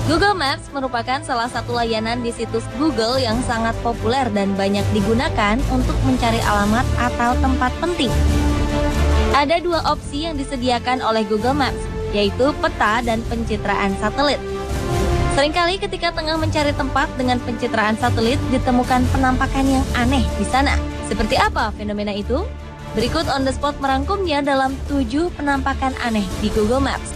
Google Maps merupakan salah satu layanan di situs Google yang sangat populer dan banyak digunakan untuk mencari alamat atau tempat penting. Ada dua opsi yang disediakan oleh Google Maps, yaitu peta dan pencitraan satelit. Seringkali ketika tengah mencari tempat dengan pencitraan satelit, ditemukan penampakan yang aneh di sana. Seperti apa fenomena itu? Berikut On The Spot merangkumnya dalam 7 penampakan aneh di Google Maps.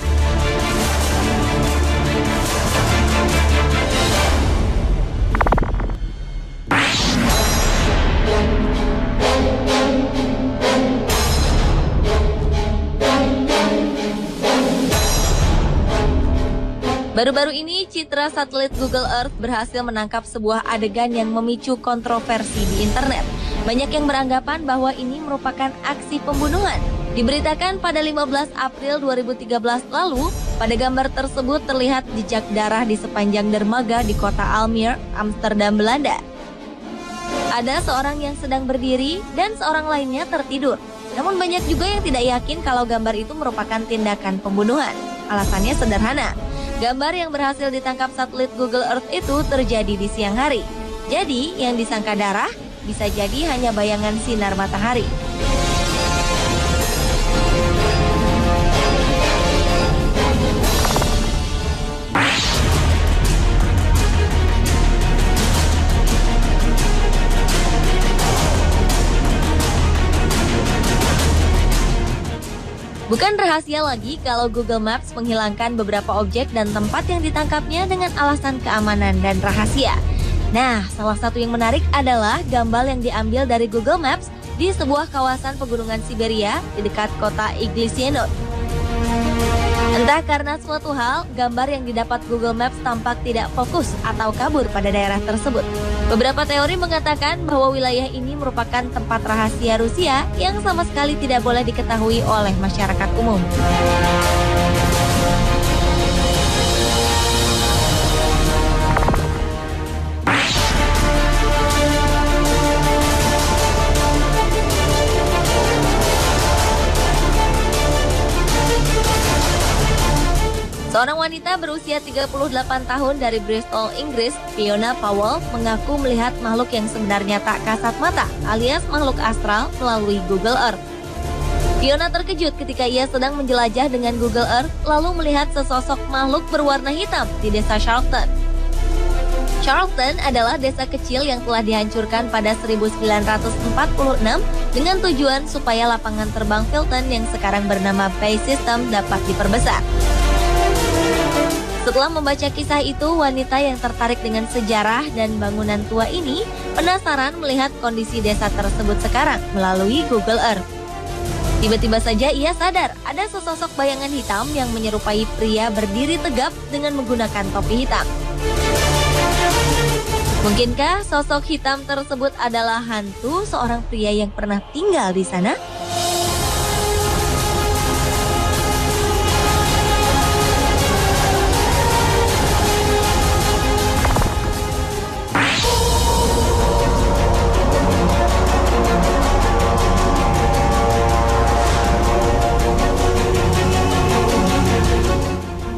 Baru-baru ini, citra satelit Google Earth berhasil menangkap sebuah adegan yang memicu kontroversi di internet. Banyak yang beranggapan bahwa ini merupakan aksi pembunuhan. Diberitakan pada 15 April 2013 lalu, pada gambar tersebut terlihat jejak darah di sepanjang dermaga di kota Almere, Amsterdam, Belanda. Ada seorang yang sedang berdiri dan seorang lainnya tertidur. Namun banyak juga yang tidak yakin kalau gambar itu merupakan tindakan pembunuhan. Alasannya sederhana. Gambar yang berhasil ditangkap satelit Google Earth itu terjadi di siang hari. Jadi, yang disangka darah bisa jadi hanya bayangan sinar matahari. Bukan rahasia lagi kalau Google Maps menghilangkan beberapa objek dan tempat yang ditangkapnya dengan alasan keamanan dan rahasia. Nah, salah satu yang menarik adalah gambar yang diambil dari Google Maps di sebuah kawasan pegunungan Siberia di dekat kota Iglesiano. Entah karena suatu hal, gambar yang didapat Google Maps tampak tidak fokus atau kabur pada daerah tersebut. Beberapa teori mengatakan bahwa wilayah ini merupakan tempat rahasia Rusia yang sama sekali tidak boleh diketahui oleh masyarakat umum. Seorang wanita berusia 38 tahun dari Bristol, Inggris, Fiona Powell, mengaku melihat makhluk yang sebenarnya tak kasat mata, alias makhluk astral, melalui Google Earth. Fiona terkejut ketika ia sedang menjelajah dengan Google Earth, lalu melihat sesosok makhluk berwarna hitam di desa Charlton. Charlton adalah desa kecil yang telah dihancurkan pada 1946 dengan tujuan supaya lapangan terbang Filton yang sekarang bernama Bay System dapat diperbesar. Setelah membaca kisah itu, wanita yang tertarik dengan sejarah dan bangunan tua ini penasaran melihat kondisi desa tersebut sekarang melalui Google Earth. Tiba-tiba saja ia sadar ada sesosok bayangan hitam yang menyerupai pria berdiri tegap dengan menggunakan topi hitam. Mungkinkah sosok hitam tersebut adalah hantu seorang pria yang pernah tinggal di sana?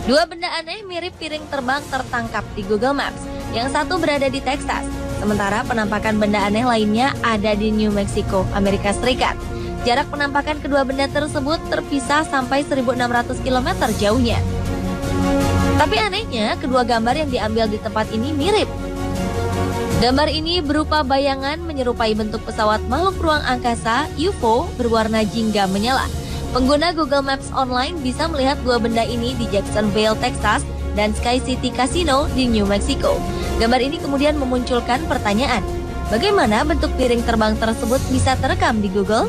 Dua benda aneh mirip piring terbang tertangkap di Google Maps. Yang satu berada di Texas, sementara penampakan benda aneh lainnya ada di New Mexico, Amerika Serikat. Jarak penampakan kedua benda tersebut terpisah sampai 1.600 km jauhnya. Tapi anehnya, kedua gambar yang diambil di tempat ini mirip. Gambar ini berupa bayangan menyerupai bentuk pesawat makhluk ruang angkasa UFO berwarna jingga menyala. Pengguna Google Maps Online bisa melihat dua benda ini di Jacksonville, Texas, dan Sky City Casino di New Mexico. Gambar ini kemudian memunculkan pertanyaan, bagaimana bentuk piring terbang tersebut bisa terekam di Google?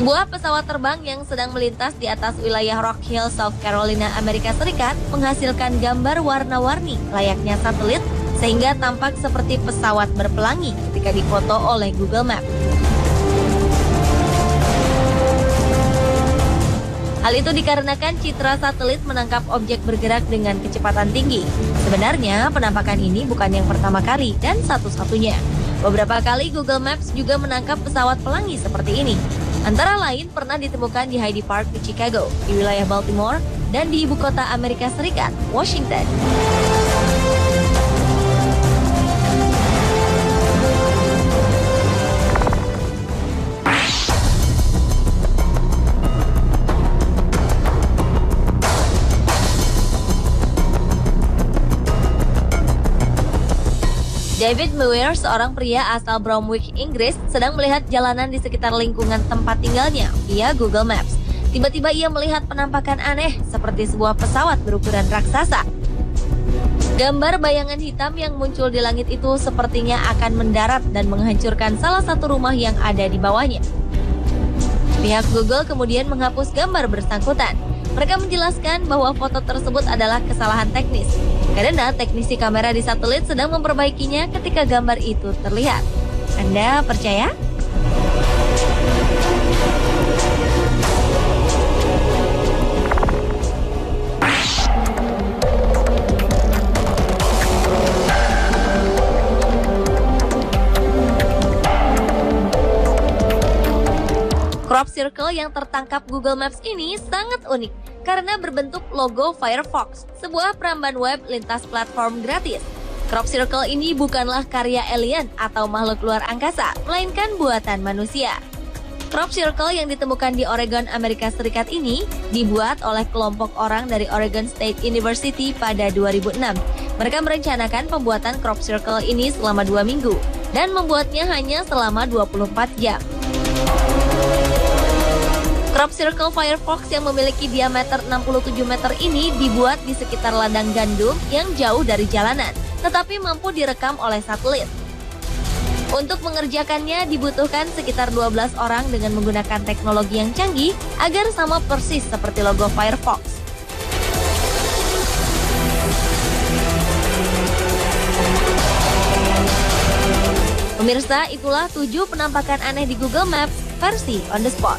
Sebuah pesawat terbang yang sedang melintas di atas wilayah Rock Hill, South Carolina, Amerika Serikat menghasilkan gambar warna-warni layaknya satelit sehingga tampak seperti pesawat berpelangi ketika difoto oleh Google Maps. Hal itu dikarenakan citra satelit menangkap objek bergerak dengan kecepatan tinggi. Sebenarnya penampakan ini bukan yang pertama kali dan satu-satunya. Beberapa kali Google Maps juga menangkap pesawat pelangi seperti ini. Antara lain pernah ditemukan di Hyde Park di Chicago, di wilayah Baltimore, dan di ibu kota Amerika Serikat, Washington. David Muir, seorang pria asal Bromwich, Inggris, sedang melihat jalanan di sekitar lingkungan tempat tinggalnya via Google Maps. Tiba-tiba ia melihat penampakan aneh seperti sebuah pesawat berukuran raksasa. Gambar bayangan hitam yang muncul di langit itu sepertinya akan mendarat dan menghancurkan salah satu rumah yang ada di bawahnya. Pihak Google kemudian menghapus gambar bersangkutan. Mereka menjelaskan bahwa foto tersebut adalah kesalahan teknis, karena teknisi kamera di satelit sedang memperbaikinya ketika gambar itu terlihat. Anda percaya? Crop circle yang tertangkap Google Maps ini sangat unik karena berbentuk logo Firefox, sebuah peramban web lintas platform gratis. Crop circle ini bukanlah karya alien atau makhluk luar angkasa, melainkan buatan manusia. Crop circle yang ditemukan di Oregon, Amerika Serikat ini dibuat oleh kelompok orang dari Oregon State University pada 2006. Mereka merencanakan pembuatan crop circle ini selama 2 minggu dan membuatnya hanya selama 24 jam. Crop circle Firefox yang memiliki diameter 67 meter ini dibuat di sekitar ladang gandum yang jauh dari jalanan, tetapi mampu direkam oleh satelit. Untuk mengerjakannya dibutuhkan sekitar 12 orang dengan menggunakan teknologi yang canggih agar sama persis seperti logo Firefox. Pemirsa, itulah 7 penampakan aneh di Google Maps versi on the spot.